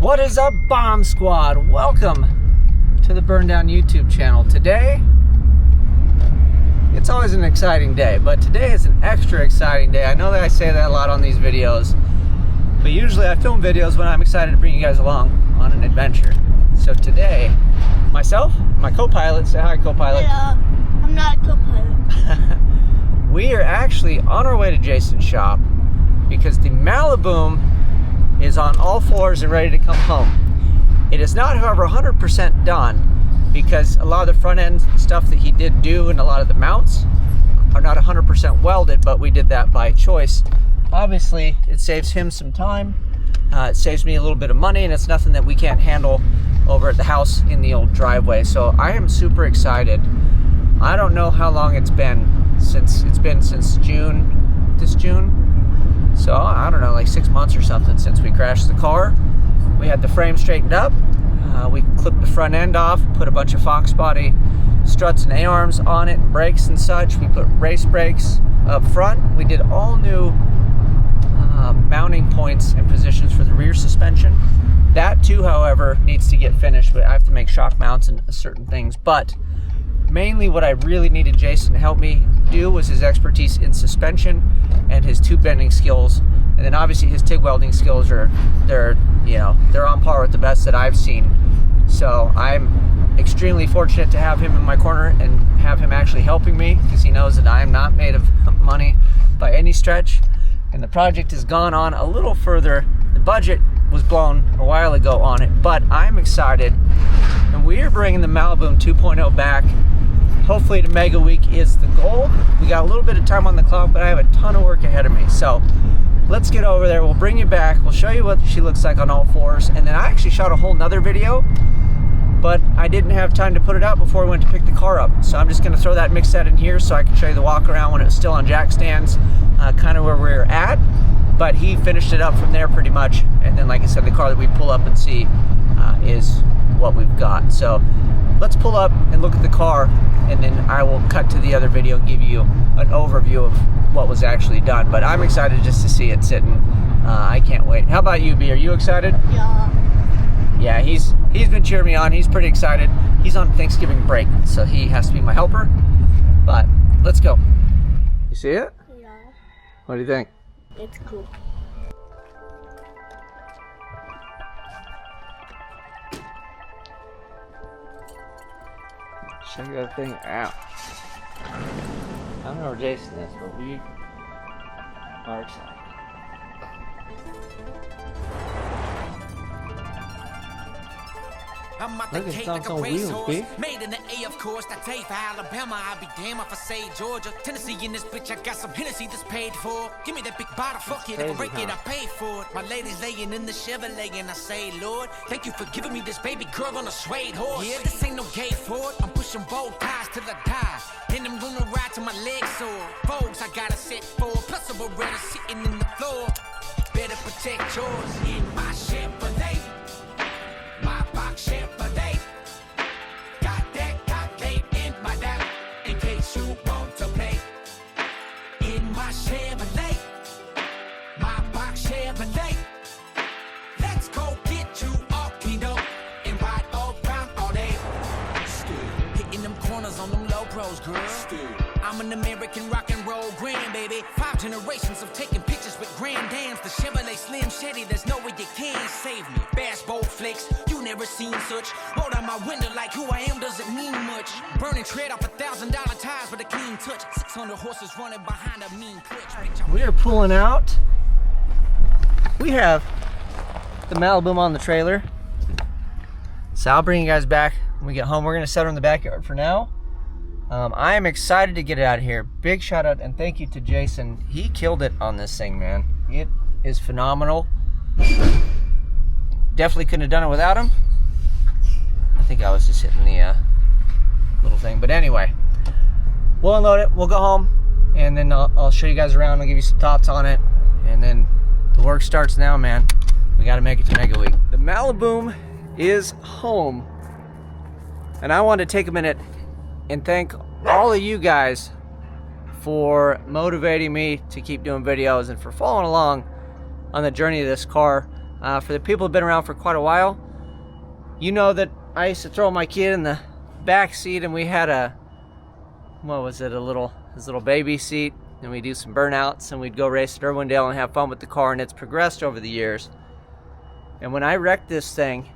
What is up, Bomb Squad? Welcome to the Burndown YouTube channel. Today, it's always an exciting day, but today is an extra exciting day. I know that I say that a lot on these videos, but usually I film videos when I'm excited to bring you guys along on an adventure. So today, myself, my co-pilot, say hi, co-pilot. Yeah, I'm not a co-pilot. We are actually on our way to Jason's shop because the Maliboom is on all fours and ready to come home. It is not, however, 100% done because a lot of the front end stuff that he did do and a lot of the mounts are not 100% welded, but we did that by choice. Obviously, it saves him some time. It saves me a little bit of money, and it's nothing that we can't handle over at the house in the old driveway. So I am super excited. I don't know how long it's been since June, this June. So I don't know, like 6 months or something since we crashed the car. We had the frame straightened up. We clipped the front end off, put a bunch of Fox body struts and A-arms on it, and brakes and such. We put race brakes up front. We did all new mounting points and positions for the rear suspension. That too, however, needs to get finished, but I have to make shock mounts and certain things. But mainly what I really needed Jason to help me do was his expertise in suspension and his tube bending skills. And then obviously his TIG welding skills they're on par with the best that I've seen. So I'm extremely fortunate to have him in my corner and have him actually helping me, because he knows that I am not made of money by any stretch. And the project has gone on a little further. The budget was blown a while ago on it, but I'm excited. And we are bringing the Maliboom 2.0 back. Hopefully the Mega Week is the goal. We got a little bit of time on the clock, but I have a ton of work ahead of me. So let's get over there. We'll bring you back. We'll show you what she looks like on all fours. And then I actually shot a whole nother video, but I didn't have time to put it out before we went to pick the car up. So I'm just gonna throw that mix set in here so I can show you the walk around when it was still on jack stands, kind of where we're at. But he finished it up from there pretty much. And then, like I said, the car that we pull up and see is what we've got. So let's pull up and look at the car, and then I will cut to the other video and give you an overview of what was actually done. But I'm excited just to see it sitting. I can't wait. How about you, B? Are you excited? Yeah. Yeah, he's been cheering me on. He's pretty excited. He's on Thanksgiving break, so he has to be my helper. But let's go. You see it? Yeah. What do you think? It's cool. Check that thing out. I don't know where Jason is, but we are excited. I'm about Look, to it's cake on like a some wheels, racehorse. B. Made in the A, of course. That tape for Alabama. I'll be damned if I say Georgia. Tennessee in this bitch. I got some Hennessy that's paid for. Give me that big bottle. Fuck it. If I break it, I pay for it. My lady's laying in the Chevrolet, and I say, Lord, thank you for giving me this baby girl on a suede horse. Yeah, this ain't no gay Ford. I'm pushing both ties till I die. And I'm gonna ride till my legs sore. Folks, I got a set for. Plus a Beretta sitting in the floor. Better protect yours. In my Chevrolet. My box Chevrolet. Got that cockade in my lap, in case you want to play. In my Chevrolet, my box Chevrolet. Let's go get you all cleaned up and ride around all day. Hitting them corners on them low pros, girl. I'm an American rock and roll grand, baby. 5 generations of taking pictures with grand dams. The Chevrolet Slim Shady, there's no way you can save me. Fast bold flicks, you never seen such. Roll down my window like who I am doesn't mean much. Burning tread off $1,000 tires with a clean touch. 600 horses running behind a mean clutch. We are pulling out. We have the Maliboom on the trailer. So I'll bring you guys back when we get home. We're gonna set her in the backyard for now. I am excited to get it out of here. Big shout out and thank you to Jason. He killed it on this thing, man. It is phenomenal. Definitely couldn't have done it without him. I think I was just hitting the little thing. But anyway, we'll unload it. We'll go home. And then I'll show you guys around. I'll give you some thoughts on it. And then the work starts now, man. We got to make it to Mega Week. The Maliboom is home. And I want to take a minute and thank all of you guys for motivating me to keep doing videos and for following along on the journey of this car. For the people who've been around for quite a while, you know that I used to throw my kid in the back seat, and we had a, what was it, his little baby seat, and we'd do some burnouts, and we'd go race at Irwindale and have fun with the car, and it's progressed over the years. And when I wrecked this thing,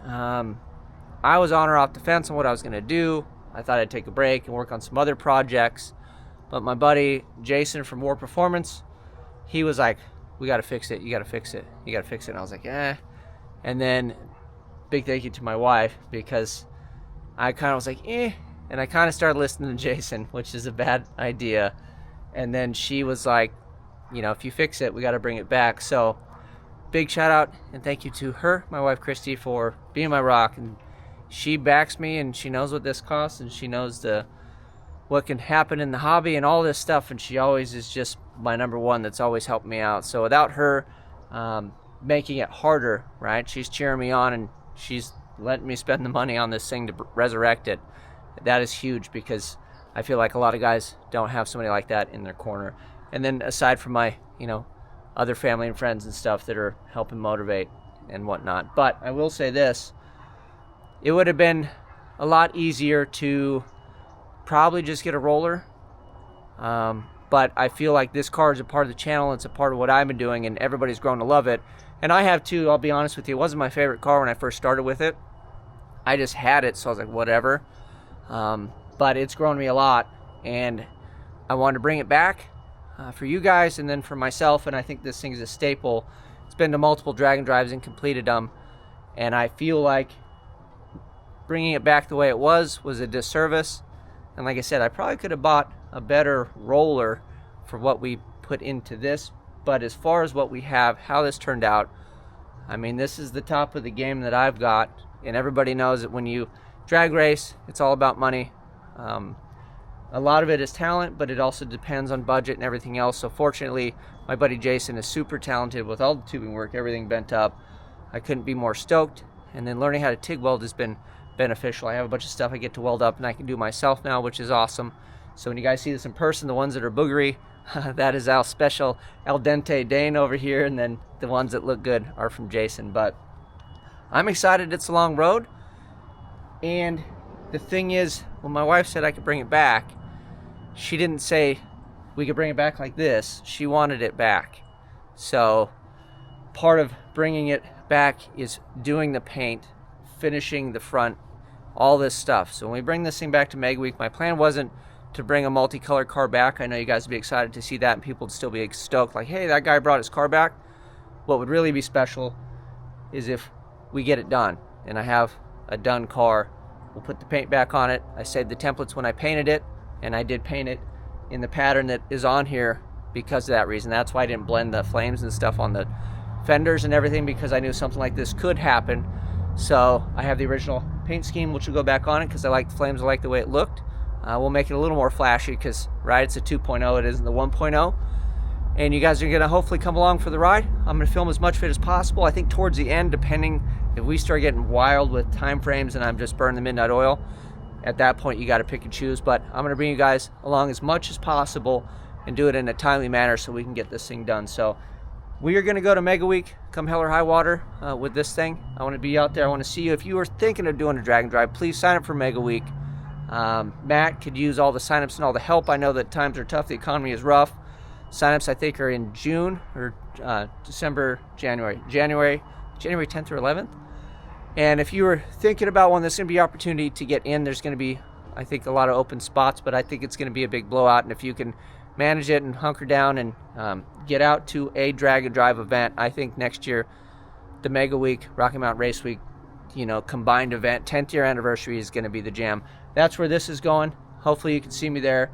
I was on or off the fence on what I was going to do. I thought I'd take a break and work on some other projects. But my buddy Jason from War Performance, he was like, we got to fix it. You got to fix it. You got to fix it. And I was like, eh. And then big thank you to my wife, because I kind of was like, eh. And I kind of started listening to Jason, which is a bad idea. And then she was like, you know, if you fix it, we got to bring it back. So big shout out and thank you to her, my wife Christy, for being my rock. And she backs me, and she knows what this costs, and she knows what can happen in the hobby and all this stuff. And she always is just my number one that's always helped me out. So without her making it harder, right? She's cheering me on, and she's letting me spend the money on this thing to resurrect it. That is huge, because I feel like a lot of guys don't have somebody like that in their corner. And then aside from my, you know, other family and friends and stuff that are helping motivate and whatnot. But I will say this, it would have been a lot easier to probably just get a roller. But I feel like this car is a part of the channel. It's a part of what I've been doing, and everybody's grown to love it. And I have too, I'll be honest with you. It wasn't my favorite car when I first started with it. I just had it, so I was like, whatever. But it's grown me a lot, and I wanted to bring it back for you guys and then for myself. And I think this thing is a staple. It's been to multiple drag and drives and completed them, and I feel like bringing it back the way it was a disservice. And like I said, I probably could have bought a better roller for what we put into this. But as far as what we have, how this turned out, I mean, this is the top of the game that I've got. And everybody knows that when you drag race, it's all about money. A lot of it is talent, but it also depends on budget and everything else. So fortunately, my buddy Jason is super talented with all the tubing work, everything bent up. I couldn't be more stoked. And then learning how to TIG weld has been beneficial. I have a bunch of stuff I get to weld up, and I can do myself now, which is awesome. So when you guys see this in person, the ones that are boogery, that is our special al dente Dane over here, and then the ones that look good are from Jason. But I'm excited. It's a long road, and the thing is, when my wife said I could bring it back, she didn't say we could bring it back like this. She wanted it back. So part of bringing it back is doing the paint, finishing the front, all this stuff. So when we bring this thing back to Mega Week, my plan wasn't to bring a multicolored car back. I know you guys would be excited to see that, and people would still be stoked, like, hey, that guy brought his car back. What would really be special is if we get it done, and I have a done car. We'll put the paint back on it. I saved the templates when I painted it, and I did paint it in the pattern that is on here because of that reason. That's why I didn't blend the flames and stuff on the fenders and everything, because I knew something like this could happen. So I have the original paint scheme, which will go back on it because I like the flames. I like the way it looked. We'll make it a little more flashy because, right, it's a 2.0. It isn't the 1.0. And you guys are going to hopefully come along for the ride. I'm going to film as much of it as possible. I think towards the end, depending if we start getting wild with time frames and I'm just burning the midnight oil, at that point you got to pick and choose. But I'm going to bring you guys along as much as possible and do it in a timely manner so we can get this thing done. So we are going to go to Mega Week, come hell or high water with this thing. I want to be out there. I want to see you. If you are thinking of doing a drag and drive, please sign up for Mega Week. Matt could use all the signups and all the help. I know that times are tough. The economy is rough. Signups, I think, are in June or January 10th or 11th. And if you were thinking about one, there's going to be opportunity to get in. There's going to be, I think, a lot of open spots, but I think it's going to be a big blowout. And if you can manage it and hunker down and get out to a drag and drive event, I think next year, the Mega Week, Rocky Mountain Race Week, combined event, 10th year anniversary is going to be the jam. That's where this is going. Hopefully you can see me there.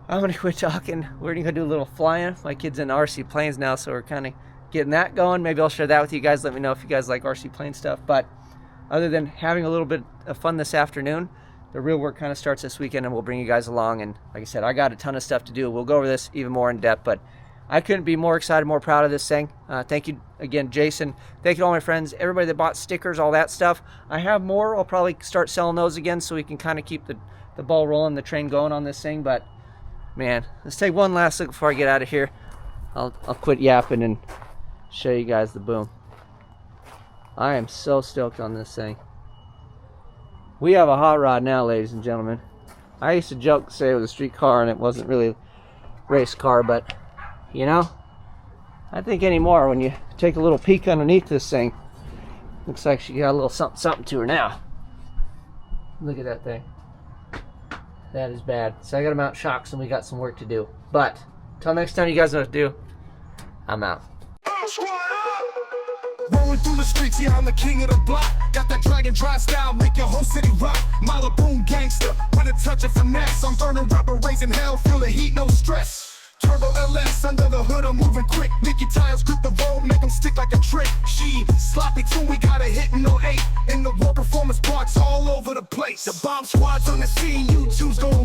I'm going to quit talking. We're going to go do a little flying. My kid's in RC planes now, so we're kind of getting that going. Maybe I'll share that with you guys. Let me know if you guys like RC plane stuff. But other than having a little bit of fun this afternoon, the real work kind of starts this weekend, and we'll bring you guys along. And like I said, I got a ton of stuff to do. We'll go over this even more in depth, but I couldn't be more excited, more proud of this thing. Thank you again, Jason. Thank you to all my friends, everybody that bought stickers, all that stuff. I have more. I'll probably start selling those again so we can kind of keep the ball rolling, the train going on this thing. But man, let's take one last look before I get out of here. I'll quit yapping and show you guys the boom. I am so stoked on this thing. We have a hot rod now, ladies and gentlemen. I used to joke say it was a street car and it wasn't really a race car, but you know, I think anymore when you take a little peek underneath this thing, looks like she got a little something something to her now. Look at that thing. That is bad. So I gotta mount shocks and we got some work to do. But until next time, you guys know what to do. I'm out. Rolling through the streets, yeah, I'm the king of the block. Got that dragon dry style, make your whole city rock. Maliboom gangster, with a touch of finesse. I'm burning rubber, raising hell, feel the heat, no stress. Turbo LS, under the hood, I'm moving quick. Nicky tires grip the road, make them stick like a trick. She, sloppy tune, we got a hit in 08. In the war performance parts all over the place. The bomb squad's on the scene, you two's gon'